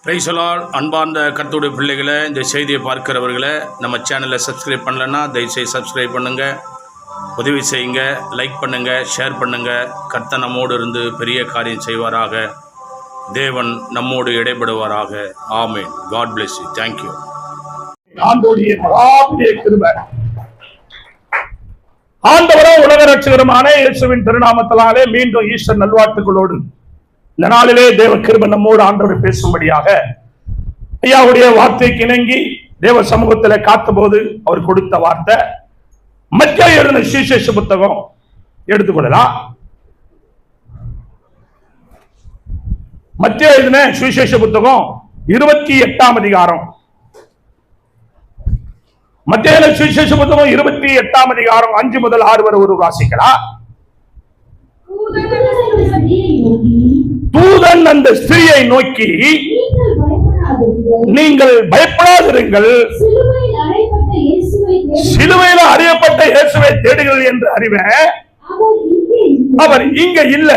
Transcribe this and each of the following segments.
Praise the Lord. அன்பார்ந்த கர்த்தருடைய பிள்ளைகளை, இந்த செய்தியை பார்க்கிறவர்களை, நம்ம சேனலை சப்ஸ்கிரைப் பண்ணலன்னா தயவுசெய்து சப்ஸ்கிரைப் பண்ணுங்கள், உதவி செய்யுங்க, லைக் பண்ணுங்கள், ஷேர் பண்ணுங்கள். கர்த்தர் நம்மோடு இருந்து பெரிய காரியம் செய்வாராக. தேவன் நம்மோடு இடைபடுவாராக. ஆமென். God bless you. தேங்க்யூ. ஆண்டவரும் உலக ரட்சகருமான இயேசுவின் திருநாமத்தினாலே மீண்டும் ஈஸ்டர் நல்வாழ்த்துக்களோடு இந்த நாளிலே தேவ கிருபை நம்மோடு ஆண்டவர் பேசும்படியாக ஐயாவுடைய வார்த்தைக்கு இணங்கி தேவ சமூகத்தில் காத்தபோது அவர் கொடுத்த வார்த்தை மத்திய எழுதின சுவிசேஷ புத்தகம் எடுத்துக்கொள்ளலாம். மத்திய எழுதின சுவிசேஷ புத்தகம் 28ஆம் அதிகாரம். மத்திய சுவிசேஷ புத்தகம் 28ஆம் அதிகாரம் 5 முதல் 6 வரை ஒரு வாசிக்கலாம். தூதன் அந்த ஸ்திரியை நோக்கி, நீங்கள் பயப்படாதிருங்கள், சிலுவையில் அறையப்பட்ட இயேசுவை தேடுங்கள் என்று அறிவேன். அவர் இங்க இல்ல,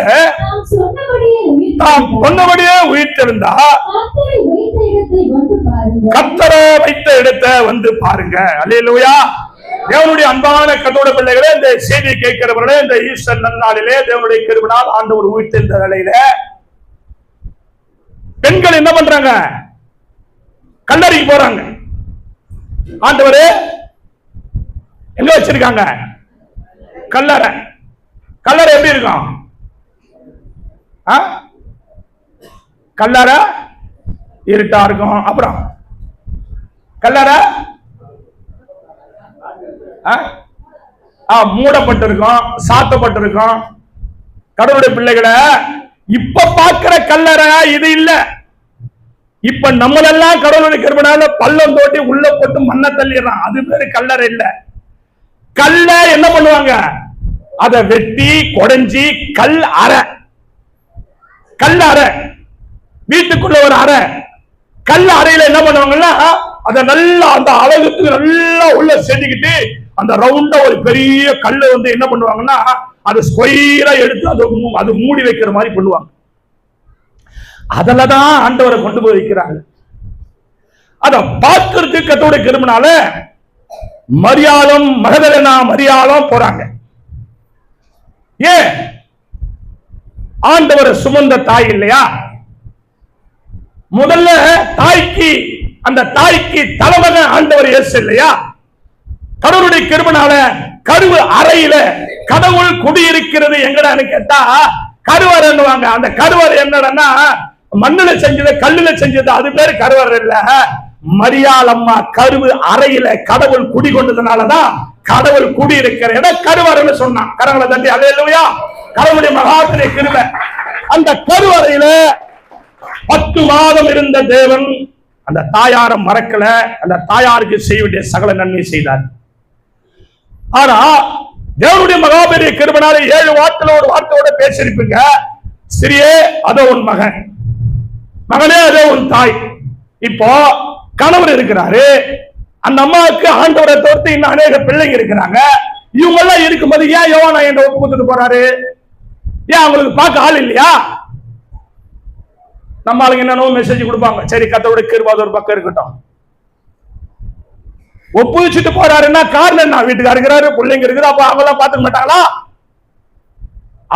தாம் சொன்னபடியே உயிர்த்தெழுந்தா. கர்த்தரை வைத்த இடத்தை வந்து பாருங்க. அல்லேலூயா. தேவனுடைய அன்பான கர்த்தருடைய பிள்ளைகளே, இந்த செய்தியை கேட்கிறவர்களே, இந்த ஈஸ்டர் நன்னாளிலே தேவனுடைய கிருபையால் ஆண்டவர் உயிர்த்தெழுந்த நிலையில பெண்கள் என்ன பண்றாங்க? கல்லறைக்கு போறாங்க. ஆண்டவரே எங்க வச்சிருக்காங்க? கல்லறை. கல்லறை எப்படி இருக்கும்? கல்லறை இருட்டா இருக்கும். அப்புறம் கல்லறை மூடப்பட்டிருக்கும், சாத்தப்பட்டிருக்கும். கடவுளுடைய பிள்ளைகளை, இப்ப பார்க்கிற கல்லறை இது இல்ல. இப்ப நம்மளெல்லாம் கடவுளுடைய கிருபையால பள்ளம் தோண்டி உள்ள போட்டு மண்ணை தள்ளிடுறான். அது பேரு கல்லறை இல்ல. கல்ல என்ன பண்ணுவாங்க? அதை வெட்டி கொடைஞ்சி கல் அறை. கல் அறை வீட்டுக்குள்ள ஒரு அறை. கல் அறையில என்ன பண்ணுவாங்கன்னா, அதை நல்லா அந்த அழகுக்கு நல்லா உள்ள செஞ்சுக்கிட்டு அந்த ரவுண்டா ஒரு பெரிய கல்லை வந்து என்ன பண்ணுவாங்கன்னா, அது ஸ்கொயரா எடுத்து அது மூடி வைக்கிற மாதிரி பண்ணுவாங்க. அதுலதான் ஆண்டவரை கொண்டு போய் வைக்கிறாங்க. அத பார்க்கறதுக்கு கர்த்தருடைய கிருபையால மரியாளும் மகதலேனா மரியாளும் போறாங்க. ஏன்? ஆண்டவரை சுமந்த தாய் இல்லையா? முதல்ல தாய்க்கு, அந்த தாய்க்கு தலைமகன் ஆண்டவர் இயேசு இல்லையா? கடவுளுடைய கிருபையால கருவு அறையில கடவுள் குடியிருக்கிறது எங்கடான்னு கேட்டா கருவறைன்னுவாங்க. அந்த கருவறை என்னடா, மண்ணுல செஞ்சது, கல்லுல செஞ்சது, அது பேரு கருவறை இல்ல. மரியாள் அம்மா கருவு அறையில கடவுள் குடி கொண்டதுனாலதான் கடவுள் குடியிருக்கிற இடம் கருவறைன்னு சொன்னான். கரங்களை தட்டி அல்லேலூயா. கடவுளுடைய மகாத்திரை கிருபை. அந்த கருவறையில 10 மாதம் இருந்த தேவன் அந்த தாயார மறக்கல. அந்த தாயாருக்கு செய்ய வேண்டிய சகல நன்மை செய்தார். ஆனா தேவனுடைய மகாபெரிய கிருபையால 7 வார்த்தையில ஒரு வார்த்தையோட பேசியிருப்பீங்க. சிறியே அதோ உன் மகன், மகனே அதோ உன் தாய். இப்போ கணவர் இருக்கிறாரு. அந்த அம்மாவுக்கு ஆண்டவரை தவிர்த்து இன்னும் அநேக பிள்ளைங்க இருக்கிறாங்க. இவங்க எல்லாம் இருக்கும்போது ஏன் யோவானா என்ன ஒப்பு கொடுத்துட்டு போறாரு? ஏன் அவங்களுக்கு பார்க்க ஆள் இல்லையா? நம்ம ஆளுங்க என்னன்னு மெசேஜ் கொடுப்பாங்க. சரி, கர்த்தருடைய கிருபை ஒரு பக்கம் இருக்கட்டும். ஒப்புவிச்சுட்டு போறாருன்னா காரணம் என்ன? வீட்டுக்காரர் இருக்கிறாரு, பிள்ளைங்க இருக்குது, அப்ப அவங்க எல்லாம் பார்த்துக்க மாட்டாங்களா?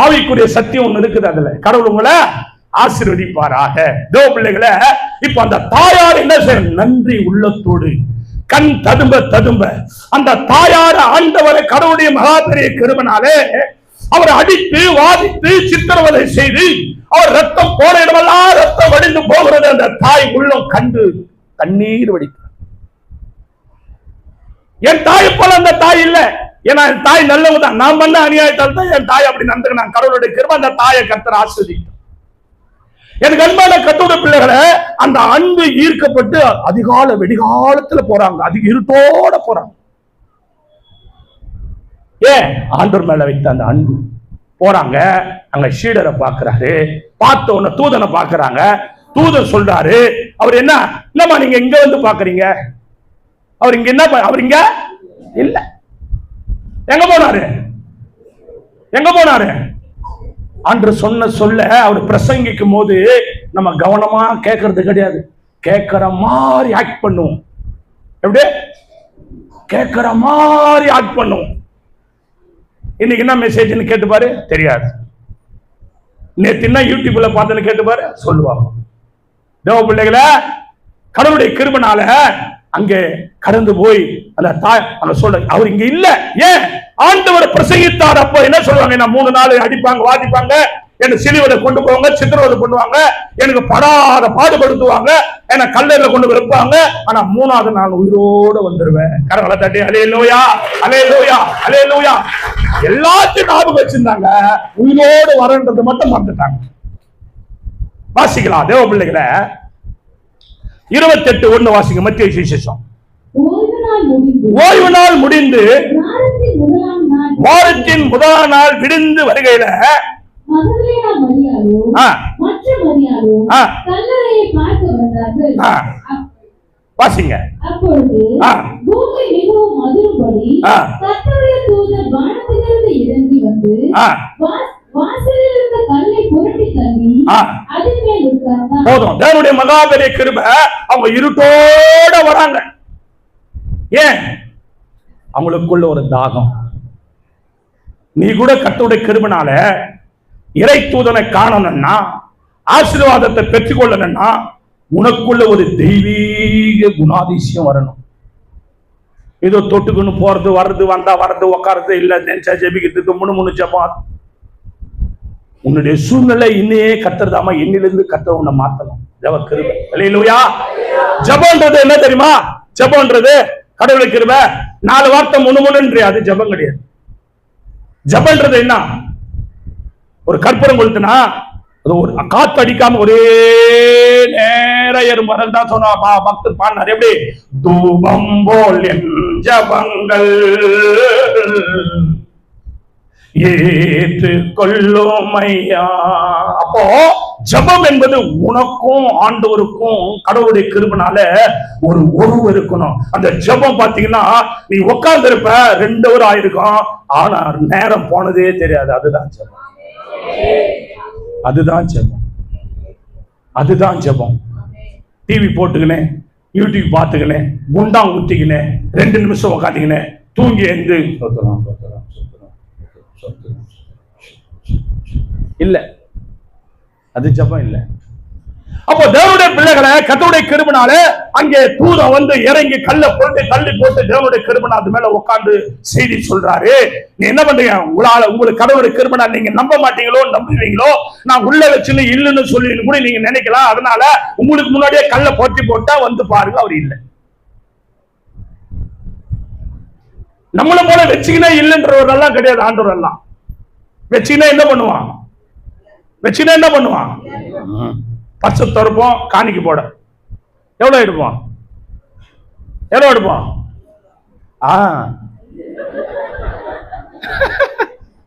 ஆவிக்குரிய சத்தியம் ஒண்ணு இருக்குது. அதுல கடவுள் உங்களை ஆசீர்வதிப்பாராக. தேவ பிள்ளைகளை, இப்ப அந்த தாயார் என்ன செய்ய? நன்றி உள்ளத்தோடு கண் ததும்ப ததும்ப அந்த தாயார் ஆண்டவரை கடவுளுடைய மகாபெரிய கிருபையாலே அவர் அடித்து வாதித்து சித்திரவதை செய்து அவர் ரத்தம் போன இடமெல்லாம் ரத்தம் வடிந்து போகிறது. அந்த தாய் உள்ளம் கண்டு கண்ணீர் வடித்தார். என் தாய் போல அந்த தாய் இல்ல. ஏன்னா என் தாய் நல்லவங்க தான். நான் பண்ண அநியாயத்தால் தான் என் தாய் அப்படி நடந்துக்கினான். கடவுளுடைய கிருபை அந்த தாயை கர்த்தர் ஆசீர்வதித்தார். எனக்கு அன்பான கர்த்தருடைய பிள்ளைகளை, அந்த அன்பு ஈர்க்கப்பட்டு அதிகால வெடிகாலத்துல போறாங்க. அதிக இருட்டோட போறாங்க. ஏன்? ஆண்டவர் மேல வைத்த அந்த அன்பு. போறாங்க. அங்க சீடரை பாக்குறாரு. பார்த்த உடனே தூதனை பாக்குறாங்க. தூதன் சொல்றாரு, அவர் என்னமா நீங்க இங்க வந்து பாக்குறீங்க? அவர் இங்க என்ன? அவர் இங்க இல்ல. எங்க போனாரு? எங்க போனாரு? அன்று சொன்ன சொல்ல அவர் பிரசங்கிக்கும் போது நம்ம கவனமா கேட்கறது கிடையாது. கேட்கிற மாதிரி ஆக்ட் பண்ணுவோம். எப்படி கேட்கிற மாதிரி ஆக்ட் பண்ணுவோம். இன்னைக்கு என்ன மெசேஜ்னு கேட்டு பாரு, தெரியாது. நேத்து என்ன யூடியூப்ல பார்த்தேன்னு கேட்டு பாரு, சொல்லுவாங்க. தேவ பிள்ளைகளை, கடவுளுடைய கிருபைனால அங்கே கடந்து போய் அந்த தாய் அங்க சொல்ற, அவர் இங்க இல்ல. ஏன்? ஆண்டவர் பிரசங்கித்தார். அப்ப என்ன சொல்லுவாங்க? நான் 3 நாள் அடிப்பாங்க, வாதிப்பாங்க, என்ன சிலுவையில கொண்டு போவாங்க, சித்திரவதை பண்ணுவாங்க, எனக்கு படாத பாடுபடுத்துவாங்க, என்ன கல்லறையில கொண்டு வைப்பாங்க. ஆனா 3ஆவது நாள் உயிரோட வந்துருவேன். கரங்களை தட்டி அல்லேலூயா, அல்லேலூயா, அல்லேலூயா. எல்லாத்தையும் ஞாபகம் வச்சிருந்தாங்க, உயிரோடு வரன்றது மட்டும் மறந்துட்டாங்க. வாசிக்கலாம் தேவ பிள்ளைகளை, 28:1 வாசிங்க. மத்திய சுவிசேஷம். ஓய்வு நாள் முடிந்து வாரத்தின் முதலாம் நாள் விடிந்து வருகையில வாசிங்க. பூமி மிகவும் அதிரும்படி கர்த்தருடைய தூதர் வானத்திலிருந்து இறங்கி வந்து வாசலில் இருந்த கல்லை புரட்டி தள்ளி அதன் மேல் உட்கார்ந்தார். போதும். தேவனுடைய மகாபெரிய கிருபை. அவங்க இருட்டோட வராங்க. ஏன்? அவங்களுக்குள்ள ஒரு தாகம். நீ கூட கர்த்தருடைய கிருபைனால இறை தூதனை காணணும்னா, ஆசீர்வாதத்தை பெற்றுக்கொள்ளணும்னா, உனக்குள்ள ஒரு தெய்வீக குணாதிசயம் வரணும். ஏதோ தொட்டுக்குன்னு போறது, வர்றது, வந்தா வர்றது, உட்கார்றது இல்ல, நெஞ்சா ஜெபிக்கிறதுக்கு முன்னு ஜெபம். உன்னுடைய சூழ்நிலை இன்னையே கர்த்தர்தாமா, இன்னிலிருந்து கர்த்தர் உன்னை மாத்தணும். தேவ கிருபை. அல்லேலூயா. ஜெபம்ன்றது என்ன தெரியுமா? ஜெபம்ன்றது கடவுளுடைய கிருபை. 4 வார்த்தை முன்னு அது ஜெபம் கிடையாது. ஜெபம்ன்றது என்ன? ஒரு கற்பூரம் கொளுத்துனா அது ஒரு காத்து அடிக்காம ஒரே நேர எறும்பு தான் சொன்னா பக்தர் பாடினார். எப்படி? தூபம் போல் என் ஜபங்கள் ஏற்று கொள்ளும் ஐயா. அப்போ ஜபம் என்பது உனக்கும் ஆண்டவருக்கும் கடவுளுடைய கிருபைனால ஒரு உறவு இருக்கணும். அந்த ஜபம் பாத்தீங்கன்னா, நீ உட்கார்ந்து இருப்ப, 2 hour ஆயிருக்கும், ஆனா நேரம் போனதே தெரியாது. அதுதான் ஜபம். அதுதான் ஜபம். அதுதான் ஜபம். டிவி போட்டுக்கினேன், யூடியூப் பார்த்துக்கினேன், குண்டா ஊத்திக்கினேன், 2 நிமிஷம் உட்காந்துக்கினேன், தூங்கி எழுந்து இல்ல, அது ஜபம் இல்ல. அப்போ தேவனுடைய பிள்ளைகளை கர்த்தருடைய கிருபைனால அங்கே தூதன் வந்து இறங்கி கல்லை போட்டு தள்ளி போட்டு தேவனுடைய கிருபைனால அது மேல உட்கார்ந்து செய்தி சொல்றாரு. நீ என்ன பண்றீங்க? உங்களுக்கு கடவுளுடைய கிருபைனால நீங்க நம்ப மாட்டீங்களோ, நம்புவீங்களோ, நான் உள்ள வச்சுன்னு இல்லைன்னு சொல்லி கூட நீங்க நினைக்கலாம். அதனால உங்களுக்கு முன்னாடியே கல்லை போட்டி போட்டா வந்து பாருங்க, அவர் இல்லை. நம்மள போல வச்சுக்கினா இல்லைன்றவரெல்லாம் கிடையாது. ஆண்டவர் எல்லாம் வச்சுக்கினா என்ன பண்ணுவான்? வச்சுக்கினா என்ன பண்ணுவான்? பச்சை தருப்போம், காணிக்கு போட எவ்வளவு எடுப்போம்? எவ்வளவு எடுப்போம்?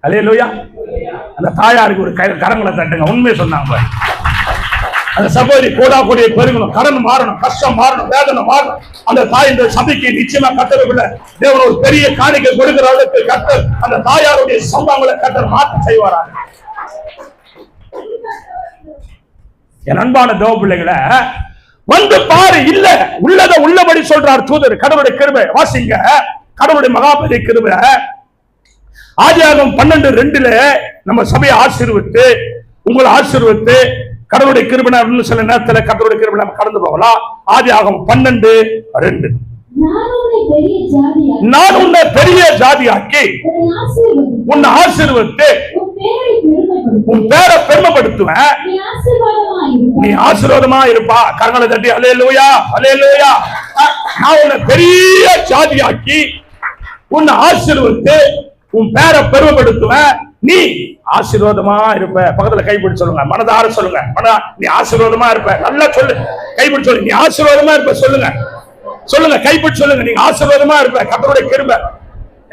அல்லேலூயா. அந்த தாயாருக்கு ஒரு கரங்களை தட்டுங்க. உண்மையை சொன்னாங்க. அந்த சகோதரி கூடா கூடிய பெருகணும், கடன் மாறணும், கஷ்டம் மாறணும், வேதனை மாறணும். அந்த தாய் இந்த சபைக்கு நிச்சயமா கத்தரவில்லை. தேவன் ஒரு பெரிய காணிக்கை கொடுக்கிற அளவுக்கு கத்தர் அந்த தாயாருடைய சம்பவங்களை கத்தர் மாற்ற செய்வாராங்க. என் அன்பான தேவ பிள்ளைகளை, வந்து பாரு, இல்ல உள்ளத உள்ளபடி சொல்றார் தூதர். கடவுளுடைய கிருபை வாசிங்க. கடவுளுடைய மகாபெரிய கிருபை. ஆதியாகமம் 12:2 நம்ம சபையை ஆசீர்வதித்து, உங்களை ஆசீர்வதித்து, கடவுளுடைய கிருபை சில நேரத்தில் கடவுளுடைய கிருபை நம்ம கடந்து போகலாம். ஆதியாகமம் 12:2 நான் உன்னை பெரிய ஜாதியாக்கி உன்னை ஆசீர்வதித்து உன் பேரை பெருமைப்படுத்துவேன், நீ ஆசீர்வாதமா இருப்பா. கரங்களை தட்டி அல்லேலூயா, அல்லேலூயா. நான் உன்னை பெரிய ஜாதியாக்கி உன்னை ஆசீர்வதித்து உன் பேரை பெருமைப்படுத்துவேன், நீ ஆசீர்வாதமா இருப்ப. பக்கத்துல கைப்பிடி சொல்லுங்க, மனதார சொல்லுங்க. நீ ஆசீர்வாதமா இருப்ப. நல்லா சொல்லு, கைப்பிடி சொல்லு. நீ ஆசீர்வாதமா இருப்ப. சொல்லுங்க, சொல்லுங்க, கைப்பிடி சொல்லுங்க. நீங்க ஆசீர்வாதமா இருப்ப. கர்த்தருடைய கிருபை.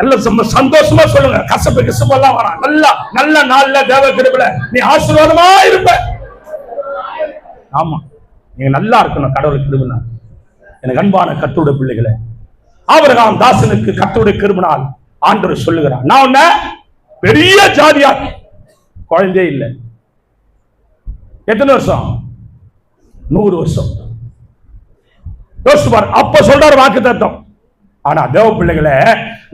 எல்லாம் சந்தோஷமா சொல்லுங்க. கசப்பு கிசப்பெல்லாம் வேணாம். நல்ல நாள்ல தேவ கிருபையில நீ ஆசீர்வாதமா இருப்ப. ஆமா, நீங்க நல்லா இருக்கணும் கடவுளுடைய கிருபையில. எனக்கு அன்பான கர்த்தருடைய பிள்ளைகளே, ஆபிரகாம் தாசனுக்கு கர்த்தருடைய கிருபையினால் ஆண்டவர் சொல்லுகிறார், நான் உன்னை பெரிய ஜாதியா. குழந்தையே இல்லை. எத்தனை வருஷம்? 100 வருஷம். யோசிப்பார். அப்ப சொல்றாரு வாக்குத்தத்தம். ஆனா தேவ பிள்ளைகளே,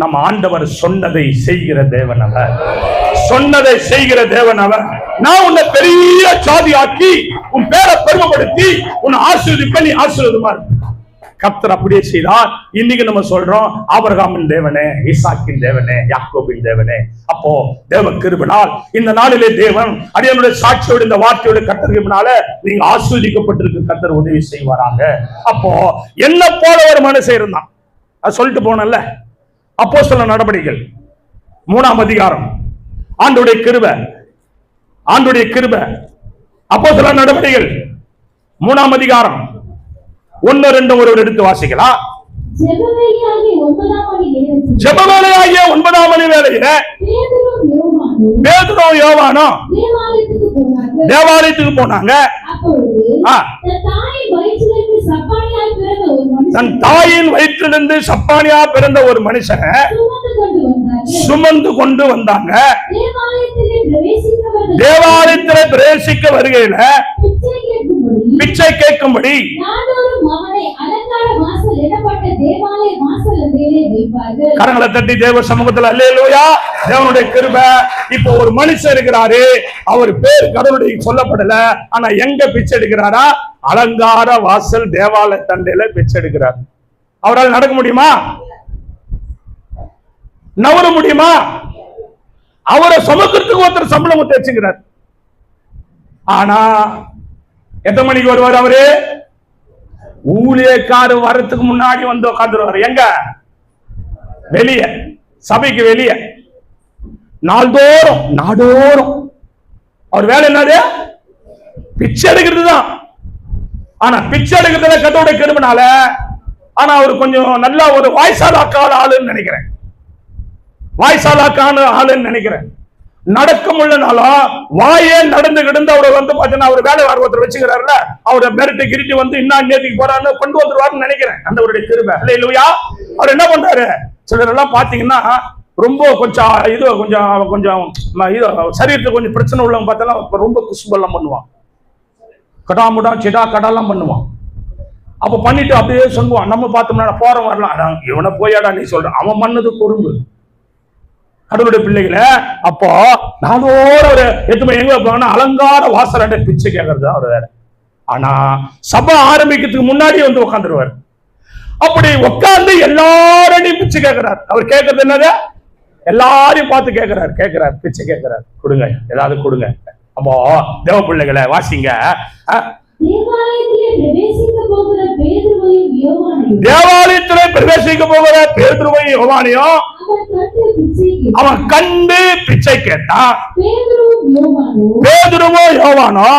நம்ம ஆண்டவர் சொன்னதை செய்கிற தேவன் அவர். சொன்னதை செய்கிற தேவன் அவர். நான் உன்னை பெரிய ஜாதி ஆக்கி உன் பேரை பெருமைப்படுத்தி உன்னை ஆசீர்வதிப்பேன், நீ ஆசீர்வாதமா இருக்க. கர்த்தர் அப்படியே செய்தார். இன்னைக்கு நம்ம சொல்றோம், ஆபிரகாமின் தேவனே, ஈசாக்கின் தேவனே, யாக்கோபின் தேவனே. அப்போ தேவ கிருபையால் இந்த நாளிலே தேவன் அடியனுடைய சாட்சியோடு இந்த வார்த்தையோட கர்த்தர்னால நீங்க ஆசீர்வதிக்கப்பட்டிருக்கு. கர்த்தர் உதவி செய்வாராக. அப்போ என்ன போல ஒரு மனுஷன் இருந்தான், அது சொல்லிட்டு போனல. அப்போஸ்தலர் நடபடிகள் 3ஆம் அதிகாரம். ஆண்டவருடைய கிருபை, ஆண்டவருடைய கிருபை. அப்போஸ்தலர் நடபடிகள் 3ஆம் அதிகாரம் 1-2 ஒருவர் எடுத்து வாசிக்கலாம். ஜெபவேளையாகிய 9ஆம் மணி நேரத்தில் ஜெபவேளையாகிய 9ஆம் மணி வேளையில பேதுரும் யோவானும் தேவாலயத்துக்கு போனாங்க. தன் தாயின் வயிற்றிலிருந்து சப்பானியா பிறந்த ஒரு மனுஷனை சுமந்து கொண்டு வந்தாங்க. தேவாலயத்தில் பிரவேசிக்க வருகையில பிச்சை கேட்கும்படி கரங்களை தட்டி தேவ சமூகத்தில் அல்லேலூயா. தேவனுடைய கிருபை. இப்போ ஒரு மனுஷன் இருக்கிறாரு, அவர் பேர் கடவுளுடைய சொல்லப்படல. ஆனா எங்க பிச்சை எடுக்கிறாரா? அலங்கார வாசல் தேவாலய தண்டையில பிச்சை எடுக்கிறார். அவரால் நடக்க முடியுமா? நவர முடியுமா? அவரை சுமக்கிறதுக்கு ஒருத்தர் சம்பளம் கொடுத்து வச்சுக்கிறார். ஆனா எத்தனை மணிக்கு வருவார் அவரு? ஊழியக்காரு வரத்துக்கு முன்னாடி வந்து உட்காந்துருவாரு. எங்க? வெளிய, சபைக்கு வெளிய. நாள்தோறும் நாடோறும் அவர் வேலை என்னது? பிச்சை எடுக்கிறது தான். ஆனா பிச்சை எடுக்கிறதுல கத்தோட கெடுமனால, ஆனா அவரு கொஞ்சம் நல்லா ஒரு வாய்சாலாக்கான ஆளுன்னு நினைக்கிறேன். வாய்சாலாக்கான ஆளுன்னு நினைக்கிறேன். நடக்க முடியலனாலும் வாயே நடந்து கிடந்து அவரை வந்து பாத்தீங்கன்னா அவர் வேலை ஒருத்தர் வச்சுக்கிறாருல, அவரை மிரட்டி கிரிட்டி வந்து இன்னும் நேற்றுக்கு போறான்னு கொண்டு வந்துருவாருன்னு நினைக்கிறேன். அந்த ஒரு கிருபை. அல்லேலூயா. அவர் என்ன பண்றாரு? சிலர் எல்லாம் பாத்தீங்கன்னா ரொம்ப கொஞ்சம் இது கொஞ்சம் கொஞ்சம் இது சரீரத்துக்கு கொஞ்சம் பிரச்சனை உள்ளவங்க பார்த்தாலும் ரொம்ப குசுபெல்லாம் பண்ணுவான். கடாமுடா சிடா கடாலாம் பண்ணுவான். அப்ப பண்ணிட்டு அப்படியே சொல்லுவான். நம்ம பார்த்தோம்னா போறோம் வரலாம், இவனை போயாடா நீ சொல்ற, அவன் பண்ணது குறும்பு. கடவுளுடைய பிள்ளைகளை அப்போ நாளோட ஒரு 8 மணி எங்க வைப்பாங்கன்னா அலங்கார வாசலாண்ட பிச்சை கேட்கறது அவர் வேற. ஆனா சபை ஆரம்பிக்கிறதுக்கு முன்னாடி வந்து உட்காந்துருவார். அப்படி உட்கார்ந்து எல்லாரையும் பிச்சை கேட்கிறார். அவர் கேட்கறது என்னது? எல்லாரையும் பார்த்து கேட்கிறார் பிச்சை கேட்கிறார். கொடுங்க, ஏதாவது கொடுங்க. அப்போ தேவ பிள்ளைகளை வாசிங்க. தேவாலயத்திலே பிரவேசிக்க போகிற பேதுருவையும் யோவானையும் அவன் கண்டு பிச்சை கேட்டான். பேதுருவோ யோவானோ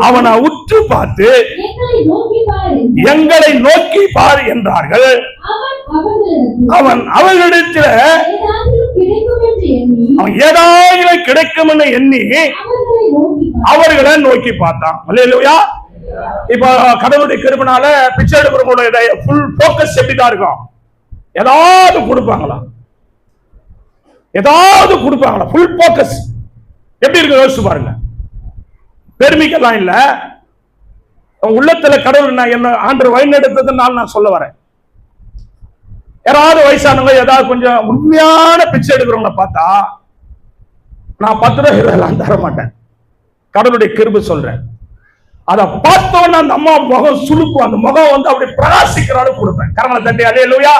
அவனை உற்று பார்த்து எங்களை நோக்கி பார் என்றார்கள். அவன் அவர்களிடத்தில் அவன் ஏதாவது கிடைக்கும் என்று எண்ணி அவர்களை நோக்கி பார்த்தான். அல்லேலூயா. இப்ப கடவுளுடைய கிருபையால பிச்சை எடுக்கிறவங்களோட ஃபுல் போக்கஸ் எப்படிதான் இருக்கும்? ஏதாவது கொடுப்பாங்களா? ஏதாவது கொடுப்பாங்களா? ஃபுல் போக்கஸ் எப்படி இருக்கு யோசிச்சு பாருங்க. பெருமைக்கெல்லாம் இல்ல, உள்ளத்துல கடவுள் நான் என்ன ஆண்டவர் வழி நடத்ததுனால நான் சொல்ல வரேன். யாராவது வயசானவங்க ஏதாவது கொஞ்சம் உண்மையான பிச்சை எடுக்கிறவங்களை பார்த்தா நான் 10 ரூபாய் எல்லாம் தர மாட்டேன். கடவுளுடைய கிருபை சொல்றேன். அதை பார்த்தோன்னா அந்த அம்மா முகம் சுழுக்கும், அந்த முகம் வந்து அப்படி பிரகாசிக்கிறாலும் கொடுப்பேன். கரங்களை தட்டி அல்லேலூயா.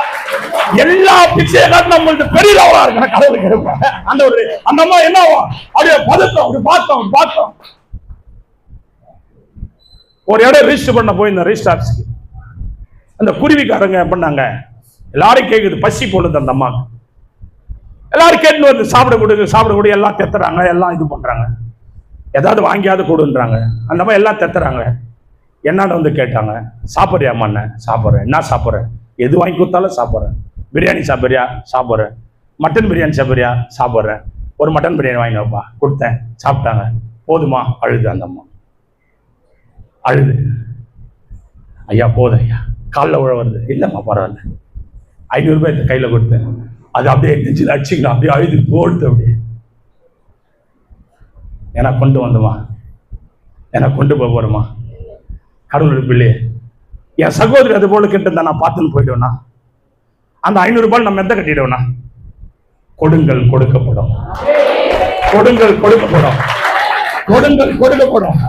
எல்லா பிச்சையை காட்டு நம்மளுக்கு பெரியவா இருக்கு கடவுளுக்கு இருப்பேன். அந்த ஒரு அந்த அம்மா என்ன அப்படியே பதட்டம், அப்படி பார்த்தோம். ஒரு இடம் ரிஜிஸ்டர் பண்ண போயிருந்தேன், ரிஜிஸ்டர் ஆஃபீஸ்க்கு. அந்த குருவிக்காரங்க பண்ணாங்க, எல்லாரும் கேக்குது, பசி போடுது அந்த அம்மா. எல்லாரும் கேட்டு வருது, சாப்பிட கொடு எல்லாம் தெத்துறாங்க, எல்லாம் இது பண்றாங்க. ஏதாவது வாங்கியாவது கொடுன்றாங்க. அந்த அம்மா எல்லாம் தெத்துறாங்க. என்னன்னு வந்து கேட்டாங்க, சாப்பிட்றியாம்மா? சாப்பிட்றேன். என்ன சாப்பிட்றேன்? எது வாங்கி கொடுத்தாலும் சாப்பிட்றேன். பிரியாணி சாப்பிட்றியா? சாப்பிட்றேன். மட்டன் பிரியாணி சாப்பிட்றியா? சாப்பிட்றேன். ஒரு மட்டன் பிரியாணி வாங்கி வைப்பா. கொடுத்தேன், சாப்பிட்டாங்க. போதுமா? அழுது அந்த அம்மா அழுது. ஐயா போதும் ஐயா, காலில் உழ வருது. இல்லைம்மா பரவாயில்ல. 500 ரூபாய் கையில கொடுத்தேன். அது அப்படியே நெஞ்சில் அடிச்சுக்கலாம், அப்படியே அழுது போடுது. அப்படியே எனக்கு கொண்டு வந்துமா, எனக்கு கொண்டு போறோமா? கடவுளுடைய பிள்ளையே, என் சகோதரி அது போல கேட்டு இருந்தா நான் பார்த்துன்னு போயிடுவேனா? அந்த 500 ரூபாய் நம்ம எந்த கட்டிடுவேனா? கொடுங்கள் கொடுக்கப்படும், கொடுங்கள் கொடுக்கப்படும், கொடுங்கள் கொடுக்கப்படும்.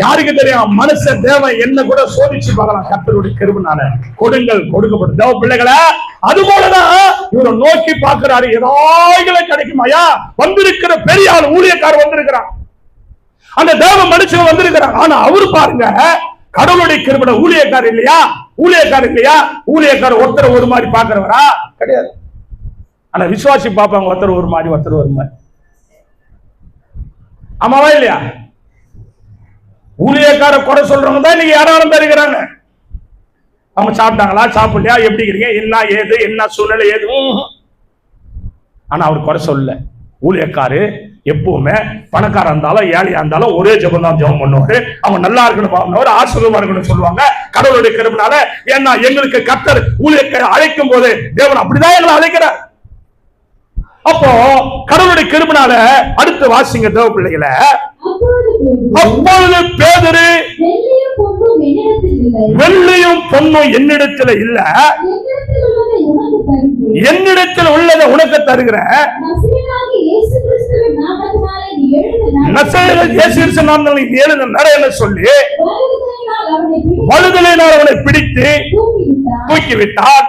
யாருக்கு தெரியும்? மனுஷ தேவன் என்ன கூட சோதிச்சு பார்க்கலாம். கர்த்தருடைய கிருபைனால கொடுங்கள் கொடுக்கப்படும். தேவ பிள்ளைகளை அது போலதான் இவரை நோக்கி பார்க்கிறாரு. ஏதாவது கிடைக்குமாயா? வந்திருக்கிற பெரிய ஆள் ஊழியக்காரர் வந்திருக்கிறான், அந்த தேவ மனுஷன் வந்திருக்கிறான். ஆனா அவரு பாருங்க, கடவுளுடைய கிருபை. ஊழியக்காரர் இல்லையா? ஊழியக்காரர் இல்லையா? ஊழியக்காரர் ஒருத்தர் ஒரு மாதிரி பாக்குறவரா? கிடையாது. ஆனா விசுவாசி பார்ப்பாங்க, ஒருத்தர் ஒரு மாதிரி, ஒருத்தர் ஒரு மாதிரி. ஆமாவா இல்லையா? ஊழியக்கார குறை சொல்றவங்க தான் இன்னைக்கு யாராலும் இருக்கிறாங்க. அவங்க சாப்பிட்டாங்களா, சாப்பிடலையா, எப்படி இருக்கீங்க, என்ன ஏது, என்ன சூழ்நிலை ஏது. ஆனா அவர் குறை சொல்லல. ஊழியக்காரு எப்பவுமே பணக்காரா இருந்தாலும் ஏழையா இருந்தாலும் ஒரே ஜெபம் தான் ஜெபம் பண்ணுவாரு. அவங்க நல்லா இருக்கணும் பாவனவர், ஆசீர்வாதமா இருக்கணும்னு சொல்லுவாங்க. கடவுளுடைய கிருபைனால. ஏன்னா எங்களுக்கு கர்த்தர் ஊழியக்கார அழைக்கும் போது தேவன் அப்படிதான் எங்களை அழைக்கிறார். அப்போ கடவுளுடைய கிருபைனால அடுத்து வாசிங்க தேவ பிள்ளைகளை. அப்பொழுது பேதுரு, வெள்ளியும் பொன்னும் என்னிடத்தில் இல்ல, என்னிடத்தில் உள்ளதை உனக்கு தருகிறேன். சொல்லி வலுதலினால் அவனை பிடித்து தூக்கிவிட்டார்.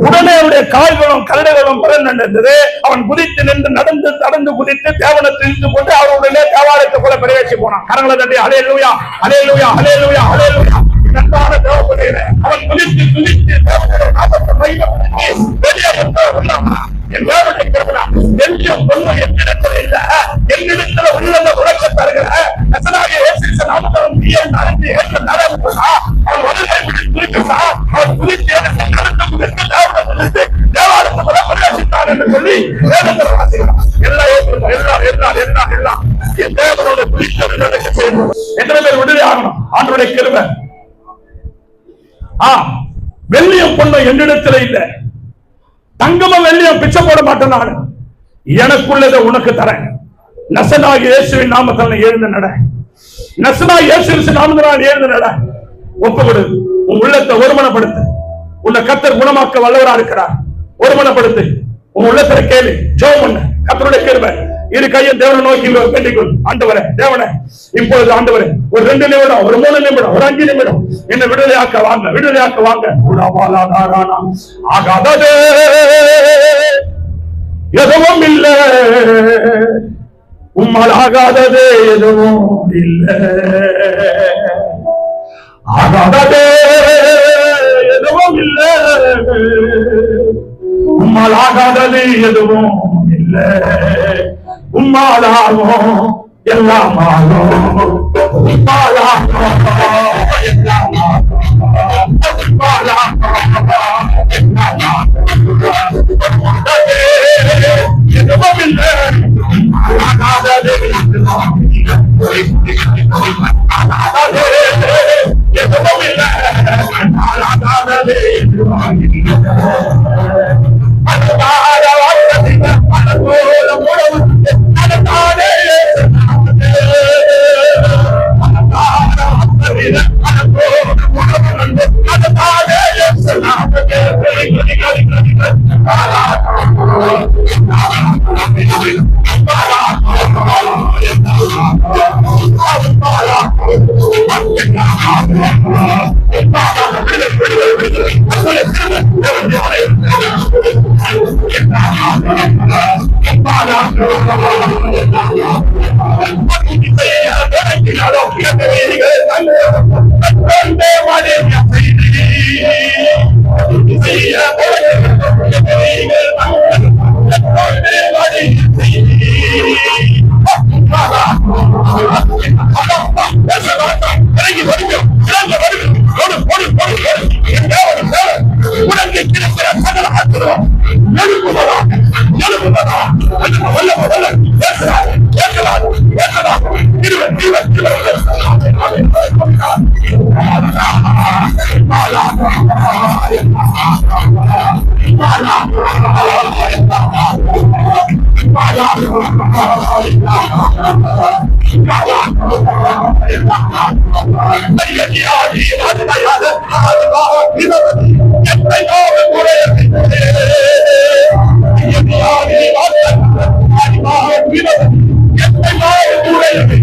உடனே அவருடைய கால்களும் கரடுகளும் பிறந்தது. அவன் குதித்து நின்று நடந்து நடந்து குதித்து தேவனை தெரிந்து கொண்டு அவருடனே தேவாலயத்துக்குள்ள பிரவேசி போனான். கரங்களை தட்டி ஹல்லேலூயா ஹல்லேலூயா ஹல்லேலூயா ஹல்லேலூயா. அவன் குதித்து குதித்து தேவனுடைய நாமத்தை மகிமைப்படுத்தி வெளியே வந்தான். என்னிடத்துல உள்ளத உலக தருகிற கர்த்தராகிய இயேசு கிறிஸ்து நாமத்தில் நீ நடந்து ஏற்ற நடந்தா அவன் உடனே பிடித்து அவன் குதித்து தேவாலயத்துக்குள்ள பிரவேசித்தான் என்று சொல்லி வேதத்தை வாசிக்கிறான். எல்லாம் என் தேவனோட எத்தனை பேர் விடுதலை ஆகணும்? ஆண்டவருடைய கிருபை. வெள்ளியும் பொண்ணும் என்னிடத்துல இல்ல, தங்கமும் வெள்ளியும் பிச்சை போட மாட்டேன். நான் எனக்குள்ளதை உனக்கு தரேன். நசனாகிய இயேசுவின் நாமத்தில் எழுந்து நட. நசனாகிய இயேசுவின் நாமத்தில் எழுந்து நட. ஒப்புக்கொடு. உன் உள்ளத்தை ஒருமனப்படுத்து. உன்னை கர்த்தர் குணமாக்க வல்லவரா இருக்கிறார். ஒருமனப்படுத்து. உன் உள்ளத்துல கேளு, ஜெபம் பண்ணு. கர்த்தருடைய கிருபை. இரு கையை தேவனை நோக்கி வேண்டிக்கொள். ஆண்டவரே, தேவனே, இப்பொழுது ஆண்டவரே ஒரு 2 நிமிடம், ஒரு 3 நிமிடம், ஒரு 5 நிமிடம் என்ன விடுதலையாக்க வாங்க, விடுதலையாக்க வாங்க. ஆகாததே எதுவும் இல்ல, உம்மால் ஆகாததே எதுவும் இல்ல. ஆகாததே எதுவும் இல்ல, உம்மால் ஆகாதது எதுவும் இல்ல. உம்மாலாகும் எல்லாம் ஆகும், உம்மாலாகும் எல்லாம் ஆகும், உம்மாலாகும் எல்லாம் ஆகும். எதுவும் இல்ல, ஆகாதது எதுவும் இல்ல, எதுவும் இல்ல, ஆகாதது எதுவும் இல்ல. ஐயனியாடி வந்தையாத ஆதிவாக பிறந்தது எத்தனையோடு குறையவில்லை. ஐயனியாடி வந்தையாத ஆதிவாக பிறந்தது எத்தனையோடு குறையவில்லை.